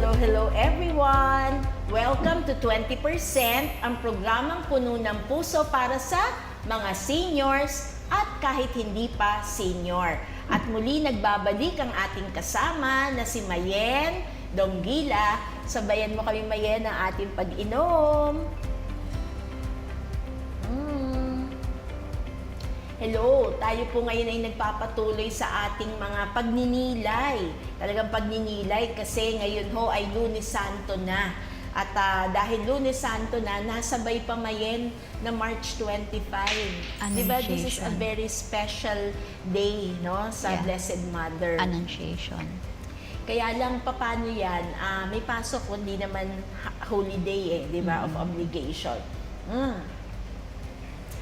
Hello everyone! Welcome to 20%, ang programang puno ng puso para sa mga seniors at kahit hindi pa senior. At muli nagbabalik ang ating kasama na si Mayen Donggila. Sabayan mo kami, Mayen, ng ating pag-inom. Hello, tayo po ngayon ay nagpapatuloy sa ating mga pagninilay. Talagang pagninilay kasi ngayon ho ay Lunes Santo na. At dahil Lunes Santo na, nasabay pa Mayen na March 25. Diba, this is a very special day, no, sa Blessed Mother. Annunciation. Kaya lang, paano yan? May pasok, hindi naman holiday diba, of obligation.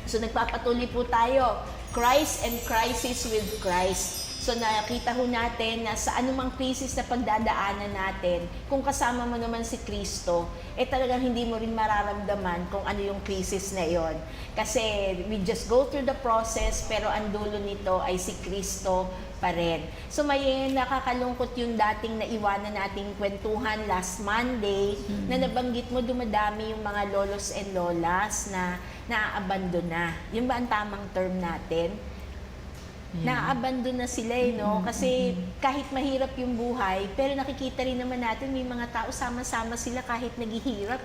So nagpapatuloy po tayo, Christ and Crisis with Christ. So nakita ho natin na sa anumang crisis na pagdadaanan natin, kung kasama mo naman si Kristo, talagang hindi mo rin mararamdaman kung ano yung crisis na yon. Kasi we just go through the process, pero ang dulo nito ay si Kristo pa rin. So may nakakalungkot yung dating naiwanan nating kwentuhan last Monday, na nabanggit mo dumadami yung mga lolos and lolas na naaabandona. Yun ba ang tamang term natin? Naaabandona sila no? Kasi kahit mahirap yung buhay, pero nakikita rin naman natin may mga tao sama-sama sila kahit naghihirap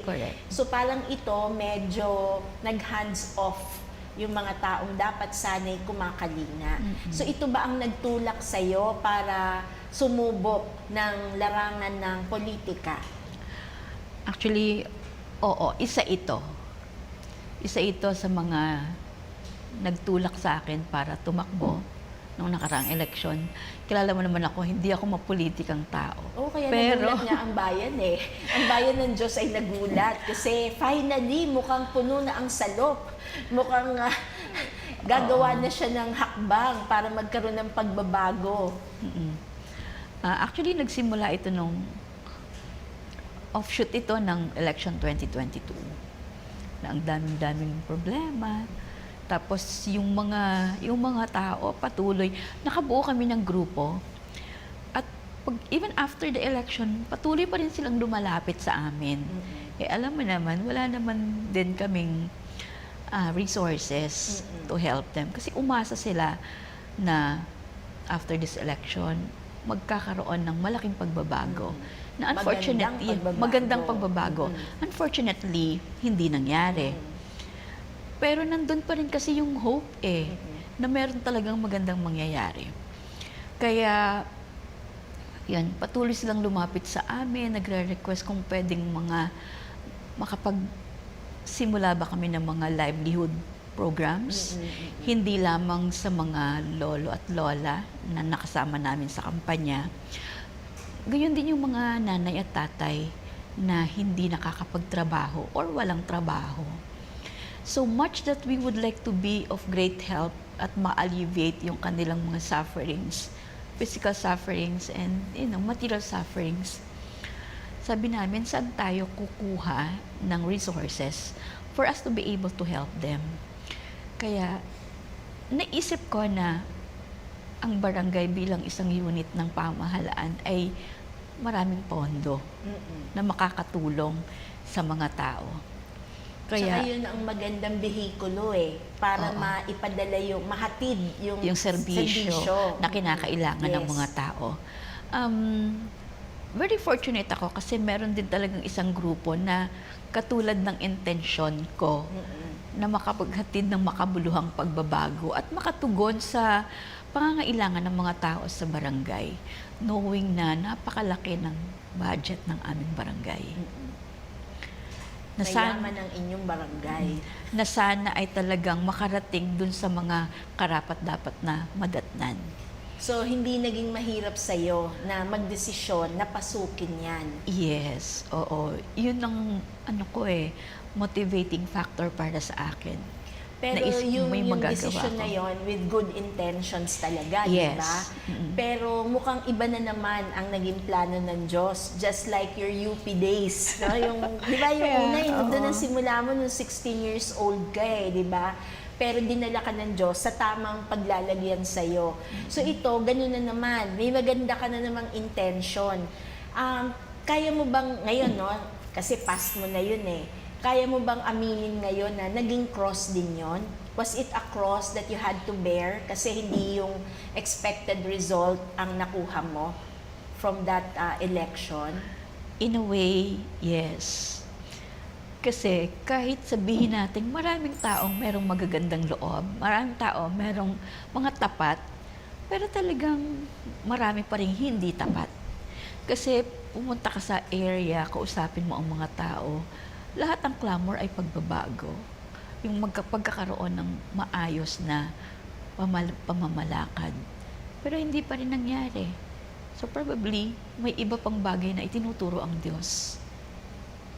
Correct. So parang ito medyo nag-hands off yung mga taong dapat sana'y kumakalinga. So ito ba ang nagtulak sa'yo para sumubok ng larangan ng politika? Actually, oo, isa ito. Isa ito sa mga nagtulak sa akin para tumakbo nung nakaraang eleksyon. Kilala mo naman ako, hindi ako mapolitikang tao. Kaya nagulat nga ang bayan Ang bayan ng Diyos ay nagulat kasi finally mukhang puno na ang salop. Mukhang gagawa na siya ng hakbang para magkaroon ng pagbabago. Actually, nagsimula ito nung offshoot ito ng election 2022. Na ang daming problema. Tapos yung mga tao patuloy, nakabuo kami ng grupo. At even after the election, patuloy pa rin silang lumalapit sa amin. Alam mo naman, wala naman din kaming resources to help them. Kasi umasa sila na after this election, magkakaroon ng malaking pagbabago. Na unfortunately, magandang pagbabago. Unfortunately, hindi nangyari. Pero nandun pa rin kasi yung hope na meron talagang magandang mangyayari. Kaya, yan, patuloy silang lumapit sa amin, nagre-request kung pwedeng makapagsimula ba kami ng mga livelihood programs. Hindi lamang sa mga lolo at lola na nakasama namin sa kampanya. Gayon din yung mga nanay at tatay na hindi nakakapagtrabaho or walang trabaho. So much that we would like to be of great help at ma-alleviate yung kanilang mga sufferings, physical sufferings and material sufferings. Sabi namin, saan tayo kukuha ng resources for us to be able to help them? Kaya naisip ko na ang barangay bilang isang unit ng pamahalaan ay maraming pondo na makakatulong sa mga tao. Kaya yun ang magandang behikulo para maipadala mahatid yung serbisyo na kinakailangan ng mga tao. Very fortunate ako kasi meron din talagang isang grupo na katulad ng intensyon ko na makapaghatid ng makabuluhang pagbabago at makatugon sa pangangailangan ng mga tao sa barangay, knowing na napakalaki ng budget ng aming barangay. Mayaman ang inyong barangay. Na sana ay talagang makarating dun sa mga karapat-dapat na madatnan. So, hindi naging mahirap sa'yo na magdesisyon na pasukin yan? Yes, oo. Yun ang motivating factor para sa akin. Pero yung decision na yon with good intentions talaga, yes. Diba? Pero mukhang iba na naman ang naging plano ng Diyos, just like your UP days. No? Diba yung una, doon ang simula mo nung 16 years old ka diba? Pero dinala ka ng Diyos sa tamang paglalagyan sa'yo. So ito, ganun na naman. May maganda ka na namang intention. kaya mo bang ngayon, no? Kasi past mo na yun eh. Kaya mo bang aminin ngayon na naging cross din yon? Was it a cross that you had to bear kasi hindi yung expected result ang nakuha mo from that election? In a way, yes. Kasi kahit sabihin natin maraming taong merong magagandang loob, maraming tao merong mga tapat, pero talagang marami pa rin hindi tapat. Kasi pumunta ka sa area, kausapin mo ang mga tao, lahat ng clamor ay pagbabago. Yung pagkakaroon ng maayos na pamamalakad. Pero hindi pa rin nangyari. So probably, may iba pang bagay na itinuturo ang Diyos.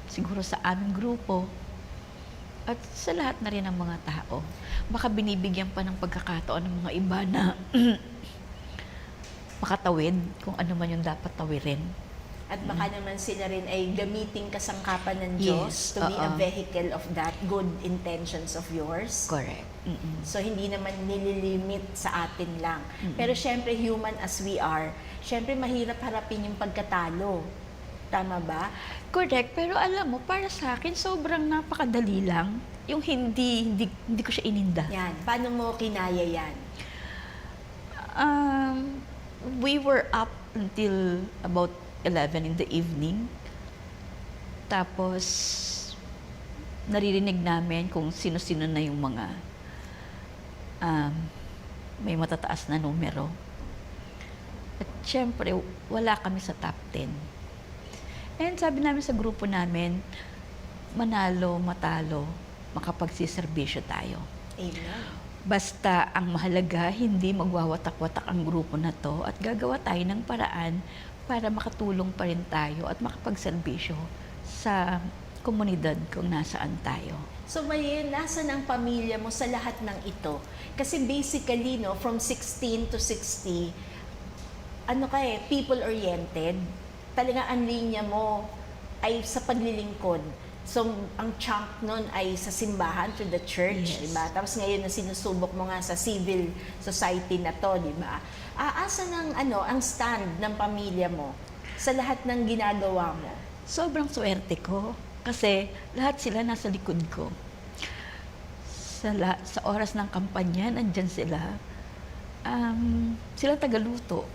Siguro sa aming grupo, at sa lahat na rin ng mga tao. Baka binibigyan pa ng pagkakataon ng mga iba na makatawid kung ano man yung dapat tawirin. At baka naman sila rin ay gamiting kasangkapan ng Yes, Diyos to be a oo. vehicle of that good intentions of yours. Correct. Mm-mm. So, hindi naman nililimit sa atin lang. Pero syempre, human as we are, syempre mahirap harapin yung pagkatalo. Tama ba? Correct. Pero alam mo, para sa akin, sobrang napakadali lang. Yung hindi ko siya ininda. Yan. Paano mo kinaya yan? We were up until about 11 in the evening. Tapos, naririnig namin kung sino-sino na yung mga may matataas na numero. At syempre, wala kami sa top 10. And sabi namin sa grupo namin, manalo, matalo, makapagsiservisyo tayo. Amen. Basta ang mahalaga, hindi magwawatak-watak ang grupo na to at gagawa tayo ng paraan para makatulong pa rin tayo at makapagserbisyo sa komunidad kung nasaan tayo. So, Mayen, nasa ng pamilya mo sa lahat ng ito? Kasi basically, no, from 16 to 60, people-oriented. Talaga ang linya mo ay sa paglilingkod. So, ang chunk nun ay sa simbahan, to the church, Yes. di ba? Tapos ngayon na sinusubok mo nga sa civil society na to, di ba? Asa ang stand ng pamilya mo sa lahat ng ginagawa mo? Sobrang swerte ko kasi lahat sila nasa likod ko. Sa oras ng kampanya, nandyan sila. Sila tagaluto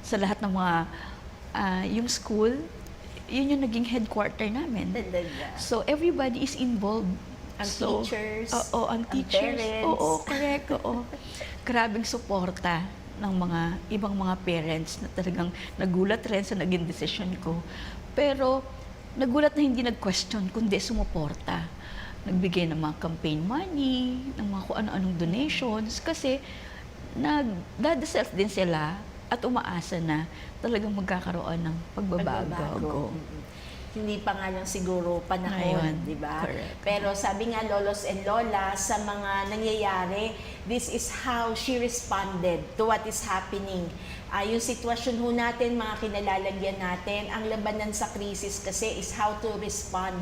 sa lahat ng mga yung school, yun yung naging headquarter namin. Talaga. So everybody is involved. Ang So, teachers, Oo, ang teachers. parents. Oo, correct, oo. Grabing suporta ng mga ibang mga parents na talagang nagulat rin sa naging decision ko. Pero nagulat na hindi nag-question, kundi sumuporta. Nagbigay ng mga campaign money, ng mga kung ano-anong donations, kasi nagdadasal din sila at umaasa na talagang magkakaroon ng pagbabago. Hindi pa nga lang siguro panahon, Ngayon, di ba? correct. Pero sabi nga lolos and lola, sa mga nangyayari, this is how she responded to what is happening. Yung sitwasyon ho natin, mga kinalalagyan natin, ang labanan sa krisis kasi is how to respond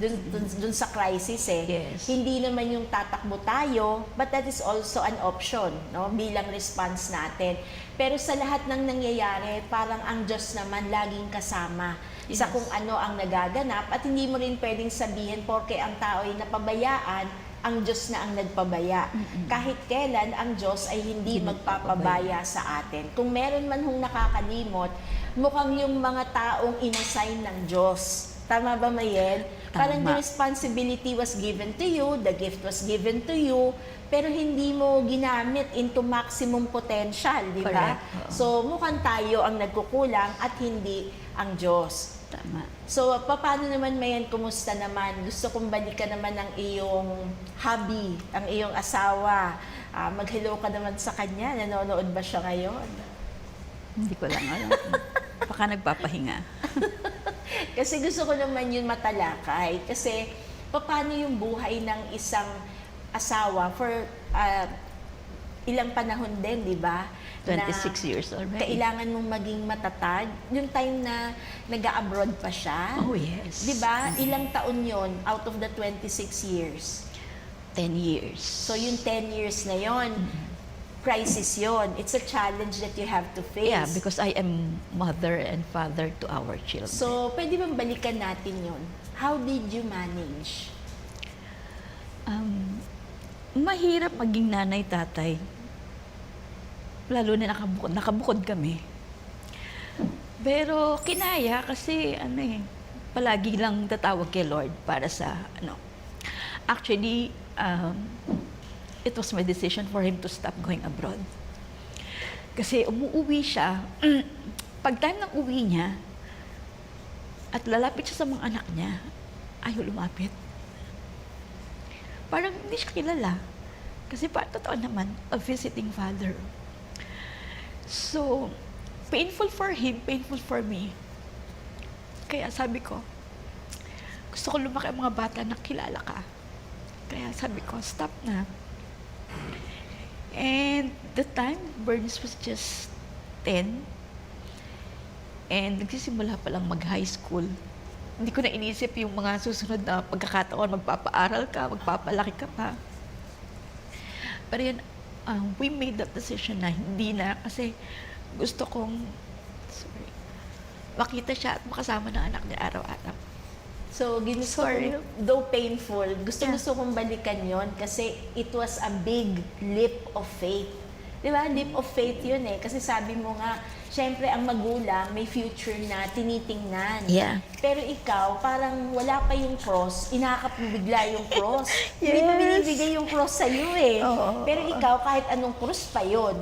dun sa crisis eh. Yes. Hindi naman yung tatakbo tayo, but that is also an option, no, bilang response natin. Pero sa lahat ng nangyayari, parang ang Diyos naman laging kasama sa Yes. kung ano ang nagaganap at hindi mo rin pwedeng sabihin porke ang tao ay napabayaan, ang Diyos na ang nagpabaya. Kahit kailan, ang Diyos ay hindi magpapabaya sa atin. Kung meron man hong nakakalimot, mukhang yung mga taong inassign ng Diyos. Tama ba, Mayen? Parang the Tama. responsibility was given to you, the gift was given to you, pero hindi mo ginamit into maximum potential, di ba? Correct. Oo. So, mukhang tayo ang nagkukulang at hindi ang Diyos. Tama. So, paano naman, Mayan, kumusta naman? Gusto kong balikan naman ang iyong hobby, ang iyong asawa. Mag-hello ka naman sa kanya. Nanonood ba siya ngayon? Hindi ko lang alam. Baka nagpapahinga. Kasi gusto ko naman yun matalakay. Kasi, paano yung buhay ng isang asawa for ilang panahon din, di ba? 26 years already. Kailangan mong maging matatag. Yung time na nag-abroad pa siya. Oh, yes. Di ba? Ilang taon yon out of the 26 years? 10 years. So, yung 10 years na yon, crisis yon. It's a challenge that you have to face. Yeah, because I am mother and father to our children. So, pwede bang balikan natin yon? How did you manage? Mahirap maging nanay-tatay. Lalo na nakabukod kami. Pero kinaya kasi palagi lang tatawag kay Lord para sa Actually, it was my decision for him to stop going abroad. Kasi umuwi siya, pag time ng uwi niya, at lalapit siya sa mga anak niya, ayaw lumapit. Parang hindi siya kilala. Kasi totoo naman, a visiting father. So, painful for him, painful for me. Kaya sabi ko, gusto ko lumaki ang mga bata na kilala ka. Kaya sabi ko, stop na. And the time, Bernice was just 10. And nagsisimula pa lang mag-high school. Hindi ko na inisip yung mga susunod na pagkakataon, magpapaaral ka, magpapalaki ka pa. Pero yun, we made that decision na hindi na kasi gusto kong makita siya at makasama ng anak niya araw-araw. So, though painful, gusto kong balikan yon kasi it was a big leap of faith. Di ba? Leap of faith yun eh. Kasi sabi mo nga, syempre ang magulang may future na tinitingnan. Yeah. Pero ikaw, parang wala pa yung cross, inakap mo bigla yung cross. Yes. Hindi mo binibigay yung cross sa'yo eh. Oo. Pero ikaw, kahit anong cross pa yun,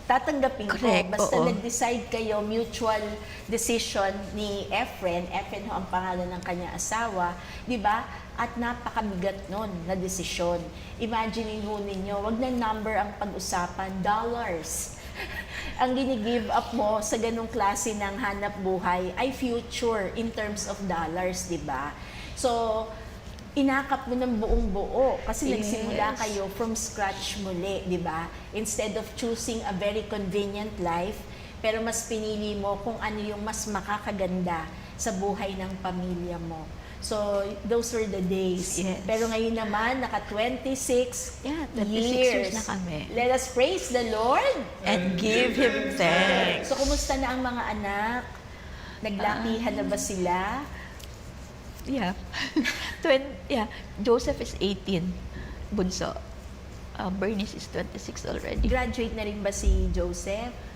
tatanggapin Correct, ko. Basta oo. nag-decide kayo, mutual decision ni Efren ho ang pangalan ng kanyang asawa, di ba? At napakabigat nun na desisyon. Imagine ho ninyo, wag na number ang pag-usapan, dollars. Ang gini-give up mo sa ganong klase ng hanap buhay ay future in terms of dollars, di ba? So, inakap mo ng buong buo kasi Yes. nagsimula kayo from scratch muli, di ba? Instead of choosing a very convenient life, pero mas pinili mo kung ano yung mas makakaganda sa buhay ng pamilya mo. So, those were the days. Yes. Pero ngayon naman, naka-26 Yeah, 26 years na kami. Let us praise the Lord. And give Him thanks. So, kumusta na ang mga anak? Naglakihan na ba sila? Yeah. Joseph is 18, bunso. Bernice is 26 already. Graduate na rin ba si Joseph?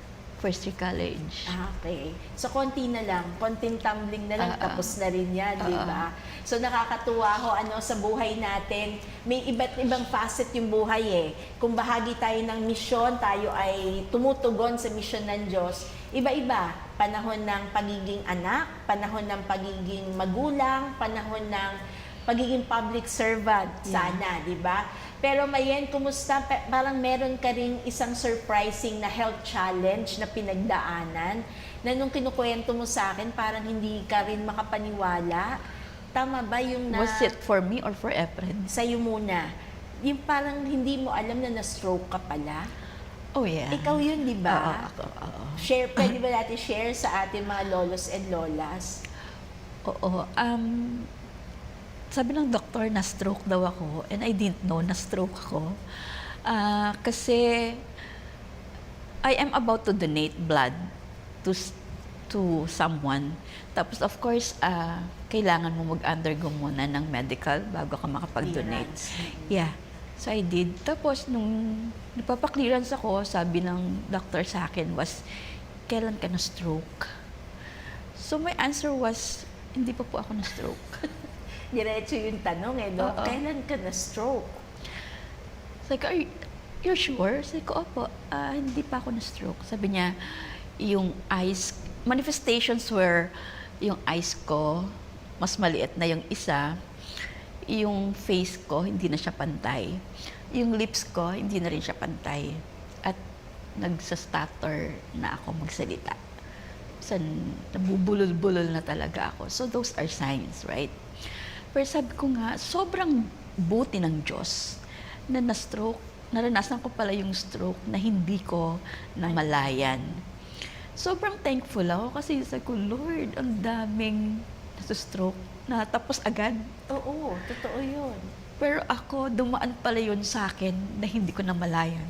First year college. Okay. So, konti na lang. Konting tumbling na lang, tapos na rin yan, di ba? So, nakakatuwa ho, sa buhay natin, may iba't ibang facet yung buhay eh. Kung bahagi tayo ng misyon, tayo ay tumutugon sa misyon ng Diyos, iba-iba. Panahon ng pagiging anak, panahon ng pagiging magulang, panahon ng pagiging public servant, sana, di ba? Pero Mayen, kumusta? Parang meron ka ring isang surprising na health challenge na pinagdaanan na nung kinukwento mo sa akin, parang hindi ka rin makapaniwala. Tama ba yung Was it for me or for Efren? sa'yo muna? Yung parang hindi mo alam na na-stroke ka pala? Oh yeah. Ikaw yun, di ba? Oo. Share, pwede ba natin share sa ating mga lolos and lolas? Oo. Sabi ng doktor na stroke daw ako and I didn't know na stroke ako. Kasi I am about to donate blood to someone. Tapos of course, kailangan mo mag-undergo muna ng medical bago ka makapag-donate. Clearance. Yeah. So I did. Tapos nung nagpapa-clearance ako, sabi ng doctor sa akin was, kailan ka na-stroke? So my answer was, hindi pa po ako na-stroke. Diretso yung tanong no? Oo. Kailan ka na-stroke? Sabi ko, you're sure? Sabi ko, opo, hindi pa ako na-stroke. Sabi niya, yung eyes, manifestations were, yung eyes ko, mas maliit na yung isa, yung face ko, hindi na siya pantay. Yung lips ko, hindi na rin siya pantay. At nagsa-stutter na ako magsalita. Nabubulol-bulol na talaga ako. So those are signs, right? Pero sabi ko nga, sobrang buti ng Diyos na na-stroke. Naranasan ko pala yung stroke na hindi ko namalayan. Sobrang thankful ako kasi sabi ko, Lord, ang daming nasa-stroke na tapos agad. Oo, totoo yun. Pero ako, dumaan pala yun sa akin na hindi ko namalayan.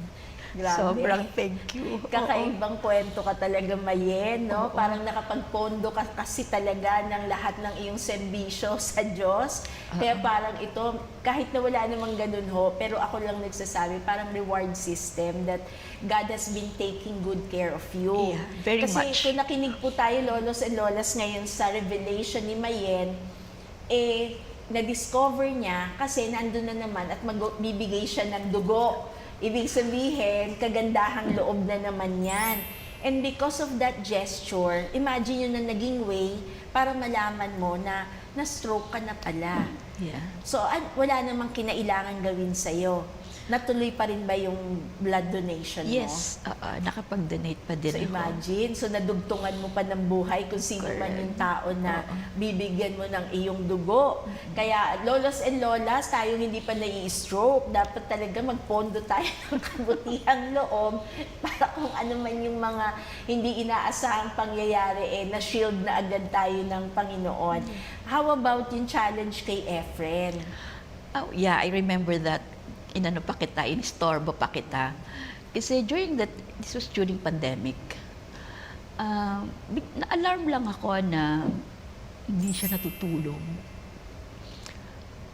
Grabe. Sobrang thank you. Kakaibang kwento ka talaga, Mayen, no? Oo. Parang nakapagpondo ka kasi talaga ng lahat ng iyong serbisyo sa Diyos. Kaya parang ito, kahit na wala namang ganun ho, pero ako lang nagsasabi, parang reward system that God has been taking good care of you. Yeah, very kasi much. kung nakinig po tayo, lolos and lolas, ngayon sa revelation ni Mayen, na-discover niya kasi nandun na naman at magbibigay siya ng dugo. Ibig sabihin, kagandahang loob na naman yan. And because of that gesture, imagine yun na naging way para malaman mo na na-stroke ka na pala. Yeah. So, wala namang kinailangan gawin sa'yo. Natuloy pa rin ba yung blood donation mo? Yes, nakapag-donate pa din So ako. imagine, so nadugtungan mo pa ng buhay kung sino man Correct. yung tao na Oo. bibigyan mo ng iyong dugo. Kaya lolos and lolas, tayo hindi pa nai-stroke. Dapat talaga magpondo tayo ng kabutihang loob para kung ano man yung mga hindi inaasahang pangyayari, na-shield na agad tayo ng Panginoon. How about yung challenge kay Efren? Oh, yeah, I remember that. Inano pa kita, inistorbo pa kita. Kasi this was during pandemic. Na-alarm lang ako na hindi siya natutulog.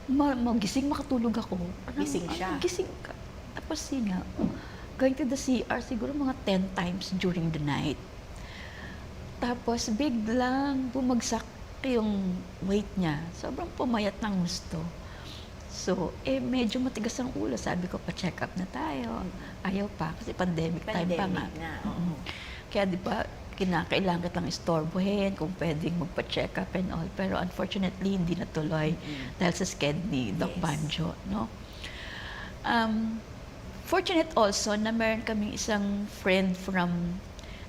Magising, makatulog ako. Gising siya. Gising ka. Tapos yun nga, going to the CR siguro mga 10 times during the night. Tapos biglang bumagsak yung weight niya. Sobrang pumayat ng gusto. So, medyo matigas ang ulo. Sabi ko, pa-check up na tayo. Ayaw pa, kasi pandemic time pa nga. Pandemic na, oo. Kaya di ba, kinakailangan kitang istorbohin kung pwedeng magpa-check up and all. Pero unfortunately, hindi natuloy dahil sa sked ni Doc Yes. Banjo. No? Fortunate also na meron kaming isang friend from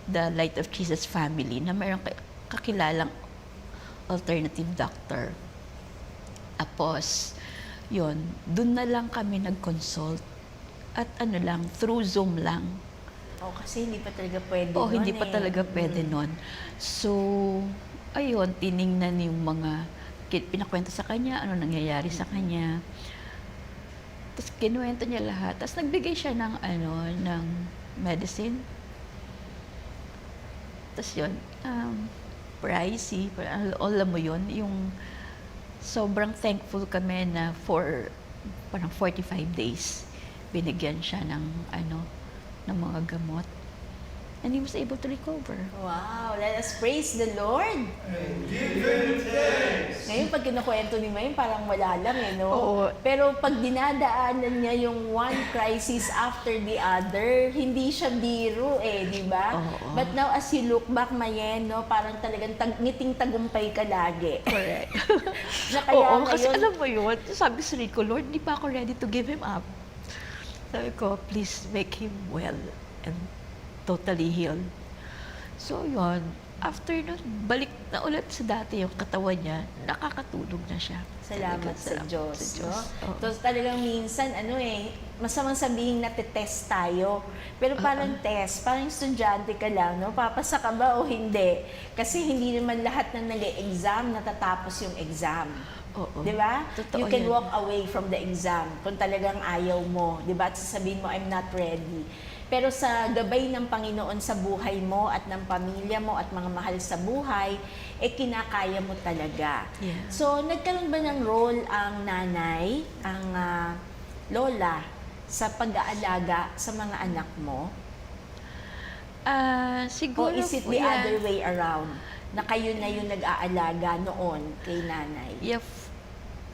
the Light of Jesus family na meron kakilalang alternative doctor. Tapos, yun, dun na lang kami nag-consult at through Zoom lang. Oh, kasi hindi pa talaga pwede O, nun hindi pa eh. talaga pwede nun. So, ayun, tiningnan yung mga, pinakwento sa kanya, ano nangyayari sa kanya. Tapos kinuwento niya lahat. Tapos nagbigay siya ng, ng medicine. Tapos yun, pricey, alam mo yun, yung sobrang thankful kami na for parang 45 days binigyan siya ng ng mga gamot. And he was able to recover. Wow, let us praise the Lord. Ngayon, pag kinukwento ni Mayen, parang wala lang no? Oo. Pero pag dinadaanan niya yung one crisis after the other, hindi siya biro di ba? Oo. But now, as you look back, Mayen, no, parang talagang ngiting tagumpay ka lagi. Correct. Na kaya Oo, kasi ngayon, alam mo yun, sabi sa ko, Lord, di pa ako ready to give him up. Sabi ko, please make him well and totally healed. So yun, after nun, balik na ulit sa dati yung katawan niya, nakakatulog na siya. salamat Talaga, sa Diyos. No? Oo. Tapos talagang minsan, masamang sabihin na test tayo. Pero parang test, parang estudyante ka lang, no? Papasa ka ba o hindi? Kasi hindi naman lahat na nag-exam natatapos yung exam. Oo. Di ba? Totoo You can yan. walk away from the exam kung talagang ayaw mo. Di ba? At sasabihin mo, I'm not ready. Pero sa gabay ng Panginoon sa buhay mo at ng pamilya mo at mga mahal sa buhay, kinakaya mo talaga. Yeah. So, nagkaroon ba ng role ang nanay, ang lola, sa pag-aalaga sa mga anak mo? O Siguro, is it the other way around? Na kayo na yung nag-aalaga noon kay nanay?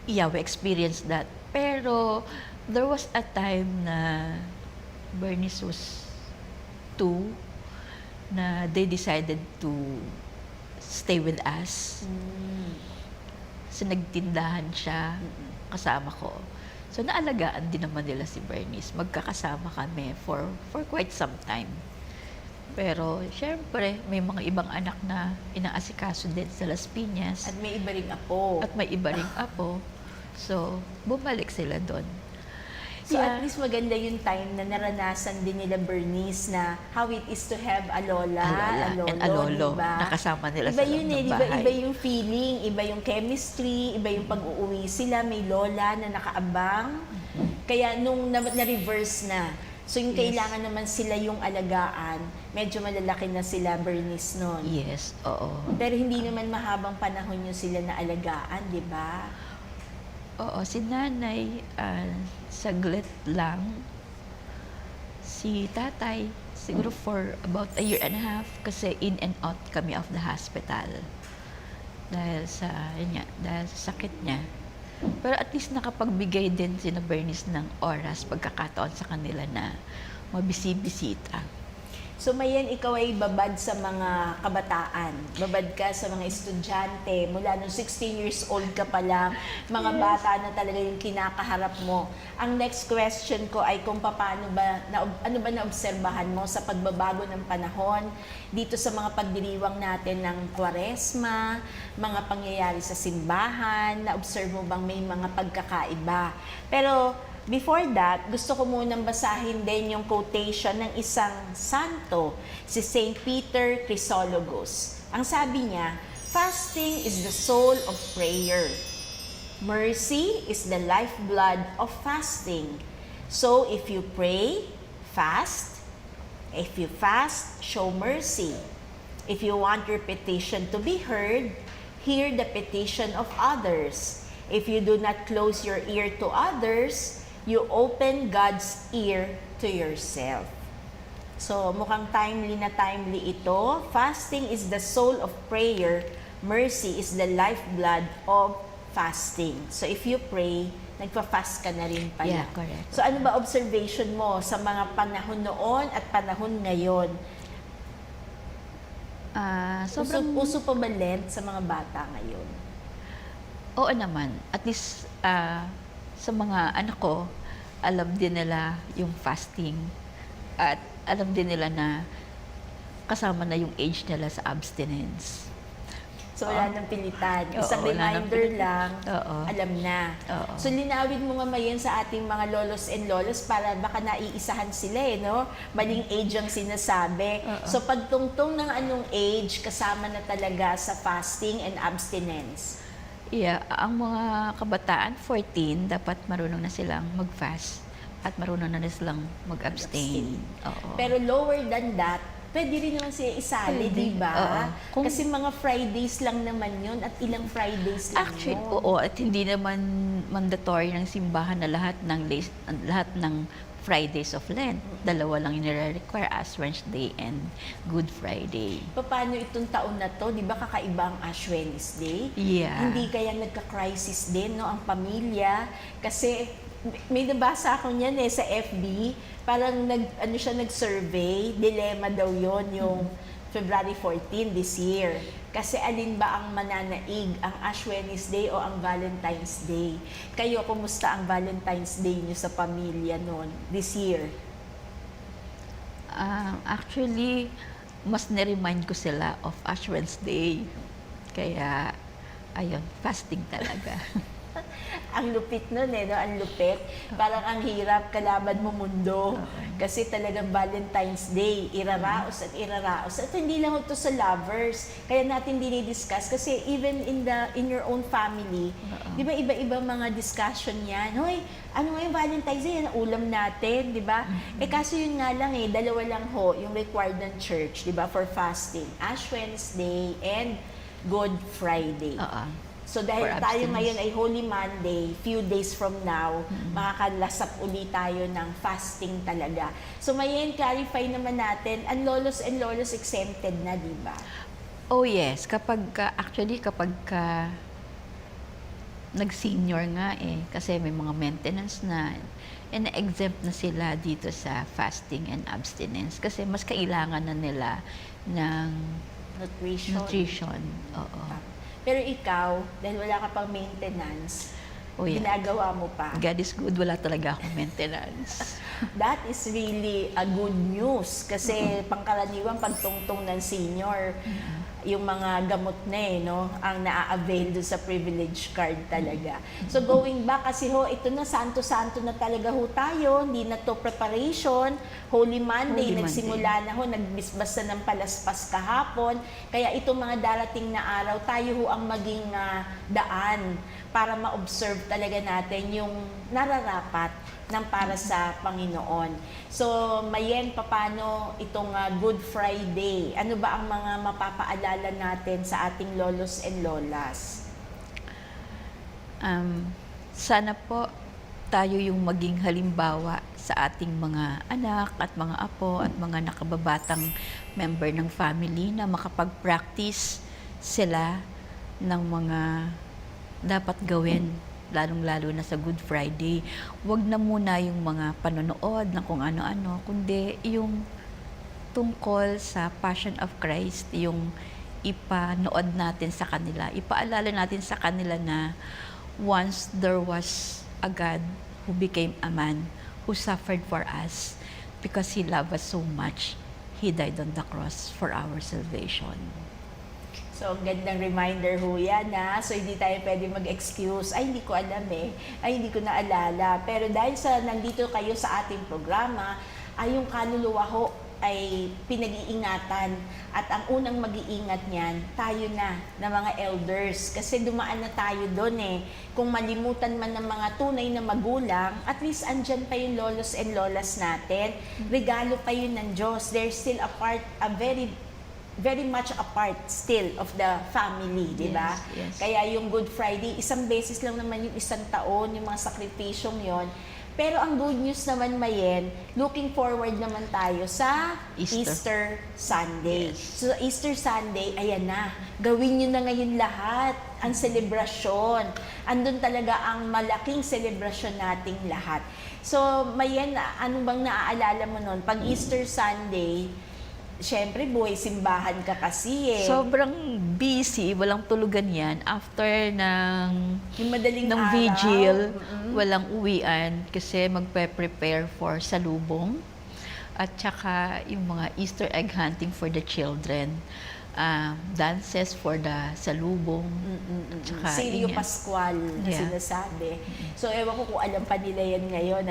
Yeah, we experienced that. Pero, there was a time na Bernice was 2 na they decided to stay with us. So, nagtindahan siya kasama ko. So, naalagaan din naman nila si Bernice. Magkakasama kami for quite some time. Pero, syempre, may mga ibang anak na inaasikaso din sa Las Piñas. At may iba ring apo. At may iba ring apo. So, bumalik sila doon. So Yeah. at least maganda yung time na naranasan din nila Bernice na how it is to have a lola, and a lolo, diba? nakasama nila Iba sa yun loob ng diba? bahay. Iba yung feeling, iba yung chemistry, iba yung pag-uuwi sila, may lola na nakaabang. Kaya nung na-reverse na So yung Yes. kailangan naman sila yung alagaan, medyo malalaki na sila, Bernice, noon. Yes, oo. Pero hindi naman mahabang panahon yung sila na alagaan, di ba? Oo, si nanay, saglit lang. Si tatay, siguro for about a year and a half kasi in and out kami of the hospital. Dahil sa sakit niya. Pero at least nakapagbigay din si Bernice ng oras, pagkakataon sa kanila na mabisi-bisita. So Mayen, ikaw ay babad sa mga kabataan. Babad ka sa mga estudyante. Mula nung 16 years old ka pa lang, mga bata na talaga yung kinakaharap mo. Ang next question ko ay kung ano ba naobserbahan mo sa pagbabago ng panahon dito sa mga pagdiriwang natin ng Kwaresma, mga pangyayari sa simbahan, na-observe mo bang may mga pagkakaiba? Pero before that, gusto ko munang basahin din yung quotation ng isang santo, si Saint Peter Chrysologus. Ang sabi niya, fasting is the soul of prayer. Mercy is the lifeblood of fasting. So if you pray, fast. If you fast, show mercy. If you want your petition to be heard, hear the petition of others. If you do not close your ear to others, you open God's ear to yourself. So, mukhang timely na timely ito. Fasting is the soul of prayer. Mercy is the lifeblood of fasting. So, if you pray, nagpa-fast ka na rin pala. Yeah, correct. So, ano ba observation mo sa mga panahon noon at panahon ngayon? Uso pa ba Lent sa mga bata ngayon? Oo naman. At least sa mga anak ko, alam din nila yung fasting at alam din nila na kasama na yung age nila sa abstinence. So, wala nang pilitan. Isang Oo, wala nang reminder lang, Oo. alam na. Oo. So, linawin mo nga Mayen sa ating mga lolos and lolos para baka naiisahan sila no? Maling age ang sinasabi. Oo. So, pagtungtong ng anong age, kasama na talaga sa fasting and abstinence. Yeah, ang mga kabataan, 14, dapat marunong na silang mag-fast at marunong na silang mag-abstain. Oo. Pero lower than that, pwede rin naman siya isali, Pwede. di ba? Oo. Kasi mga Fridays lang naman yun at ilang Fridays lang Actually, yun. oo, at hindi naman mandatory ng simbahan na lahat ng Fridays of Lent. Dalawa lang yung nire-require, Ash Wednesday and Good Friday. Paano itong taon na to? Di ba kakaiba ang Ash Wednesday? Yeah. Hindi kaya nagka-crisis din, no, ang pamilya? Kasi may nabasa ako niyan sa FB, parang nag-survey, dilemma daw yon yung February 14 this year. Kasi alin ba ang mananaig, ang Ash Wednesday o ang Valentine's Day? Kayo, kumusta ang Valentine's Day niyo sa pamilya noon this year? Actually, mas na-remind ko sila of Ash Wednesday. Kaya, ayun, fasting talaga. Ang lupit nun no? Ang lupit. Parang ang hirap, kalaban mo mundo. Kasi talagang Valentine's Day, iraraos at iraraos. At hindi lang ito sa lovers. Kaya natin dinidiscuss. Kasi even in your own family, di ba iba-iba mga discussion yan. Hoy, ano nga yung Valentine's Day? Yan ang ulam natin, di ba? Kaso yun nga lang dalawa lang yung required ng church, di ba, for fasting. Ash Wednesday and Good Friday. Oo. So dahil For tayo abstinence. ngayon ay Holy Monday, few days from now, makakalasap uli tayo ng fasting talaga. So Mayen, clarify naman natin, ang lolos and lolos exempted na, di ba? Oh yes, kapag nag-senior nga kasi may mga maintenance na, exempt na sila dito sa fasting and abstinence kasi mas kailangan na nila ng nutrition. Oo. Pero ikaw, dahil wala ka pang maintenance, ginagawa mo pa. God is good, wala talaga akong maintenance. That is really a good news kasi pangkaraniwan pagtungtong ng senior, yung mga gamot na no, ang naa-avail doon sa privilege card talaga. So going back kasi ito na, santo-santo na talaga tayo, hindi na to preparation, Holy Monday, nagsimula na nagbisbas na ng palaspas kahapon, kaya itong mga darating na araw, tayo ang maging daan para ma-observe talaga natin yung nararapat ng para sa Panginoon. So, Mayen, paano itong Good Friday? Ano ba ang mga mapapaalala natin sa ating lolos and lolas? Sana po tayo yung maging halimbawa sa ating mga anak at mga apo at mga nakababatang member ng family na makapag-practice sila ng mga dapat gawin, lalong-lalo na sa Good Friday. Huwag na muna yung mga panonood na kung ano-ano, kundi yung tungkol sa Passion of Christ, yung ipanood natin sa kanila, ipaalala natin sa kanila na once there was a God who became a man, who suffered for us because He loved us so much. He died on the cross for our salvation. So, ang gandang reminder ho yan, ha? So, hindi tayo pwede mag-excuse, ay, hindi ko alam ay, hindi ko naalala. Pero dahil sa nandito kayo sa ating programa, ay yung kaluluwa ho ay pinag-iingatan. At ang unang mag-iingat niyan, tayo na mga elders. Kasi dumaan na tayo doon Kung malimutan man ng mga tunay na magulang, at least andyan pa yung lolos and lolas natin. Regalo pa yun ng Diyos. They're still a part, very much a part still of the family, di ba? Yes. Kaya yung Good Friday, isang beses lang naman yung isang taon, yung mga sakripisyong yon. Pero ang good news naman, Mayen, looking forward naman tayo sa Easter Sunday. Yes. So, Easter Sunday, ayan na. Gawin nyo na ngayon lahat ang selebrasyon. Andun talaga ang malaking selebrasyon nating lahat. So, Mayen, ano bang naaalala mo nun? Pag Easter Sunday, syempre, buhay simbahan ka kasi Sobrang busy, walang tulugan yan. After yung madaling ng araw, vigil, walang uwian kasi magpe-prepare for salubong. At saka yung mga Easter egg hunting for the children. Dances for the salubong. Tsaka, Sirio yun yan. Pascual na sinasabi. So, ewan ko kung alam pa nila yan ngayon.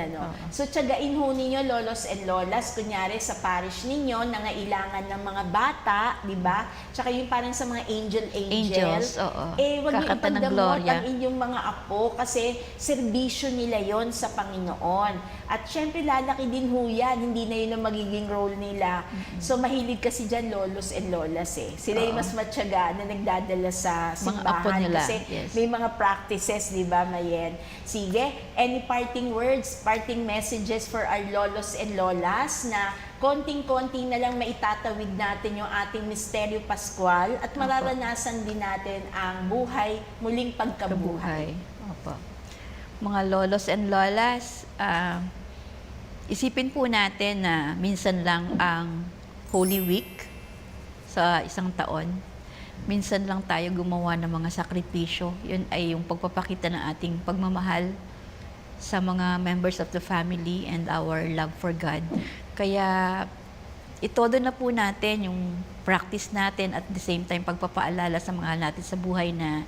So, tiyagain ho ninyo, lolos and lolas, kunyari sa parish ninyo, nangailangan ng mga bata, di ba? Tsaka yung parang sa mga angels. Oo. Wag niyo Kakanta ng ipagdamot Gloria. ang inyong mga apo kasi serbisyo nila yon sa Panginoon. At syempre, lalaki din ho yan. Hindi na yun ang magiging role nila. So, mahilig kasi dyan lolos and lolas Sila yung mas matyaga na nagdadala sa Mga apo simbahan. nila, Kasi yes. may mga practices, di ba, Mayen? Sige, any parting words, parting messages for our lolos and lolas na konting-konting na lang maitatawid natin yung ating misteryo Pascual at mararanasan din natin ang buhay, muling pagkabuhay. Opo. Mga lolos and lolas, isipin po natin na minsan lang ang Holy Week sa isang taon. Minsan lang tayo gumawa ng mga sakripisyo. Yun ay yung pagpapakita ng ating pagmamahal sa mga members of the family and our love for God. Kaya itodo na po natin yung practice natin at the same time pagpapaalala sa mga natin sa buhay na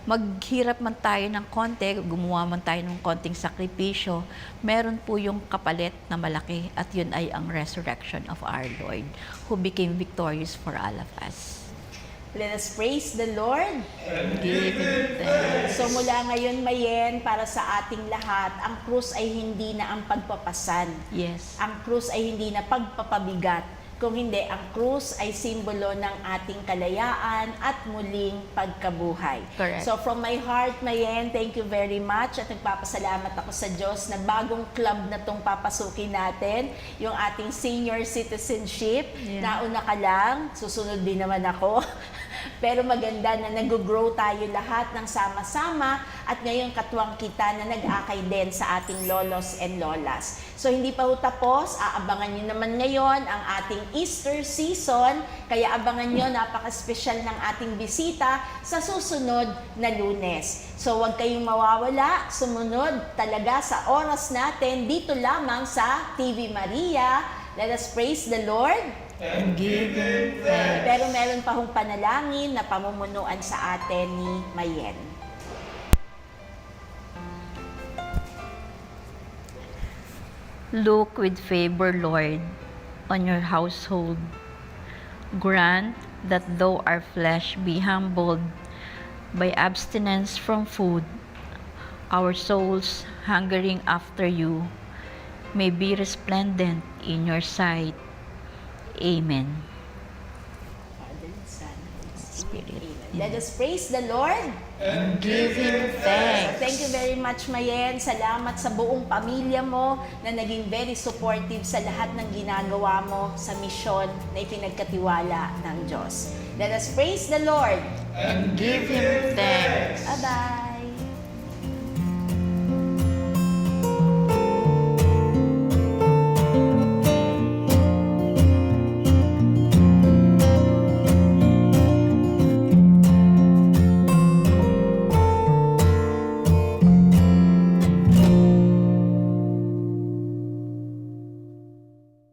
maghirap man tayo ng konti, gumawa man tayo ng konting sakripisyo, meron po yung kapalit na malaki at yun ay ang resurrection of our Lord who became victorious for all of us. Let us praise the Lord. Give Him thanks. So mula ngayon, Mayen, para sa ating lahat, ang krus ay hindi na ang pagpapasan. Yes. Ang krus ay hindi na pagpapabigat. Kung hindi, ang krus ay simbolo ng ating kalayaan at muling pagkabuhay. Correct. So from my heart, Mayen, thank you very much at nagpapasalamat ako sa Diyos na bagong club na tong papasukin natin, yung ating senior citizenship. Yeah. Nauna ka lang, susunod din naman ako. Pero maganda na nag-grow tayo lahat ng sama-sama at ngayon katuwang kita na nag-akay din sa ating lolos and lolas. So hindi pa ho tapos, aabangan nyo naman ngayon ang ating Easter season, kaya abangan nyo, napaka-special ng ating bisita sa susunod na Lunes. So huwag kayong mawawala, sumunod talaga sa oras natin dito lamang sa TV Maria. Let us praise the Lord. And give Him thanks. Pero meron pa hong panalangin na pamumunuan sa atin ni Mayen. Look with favor, Lord, on your household. Grant that though our flesh be humbled by abstinence from food, our souls hungering after you may be resplendent in your sight. Amen. Father, Son, and Spirit. Amen. Let us praise the Lord. Give Him thanks. Thank you very much, Mayen. Salamat sa buong pamilya mo na naging very supportive sa lahat ng ginagawa mo sa misyon na ipinagkatiwala ng Diyos. Let us praise the Lord. And give Him thanks. Bye-bye.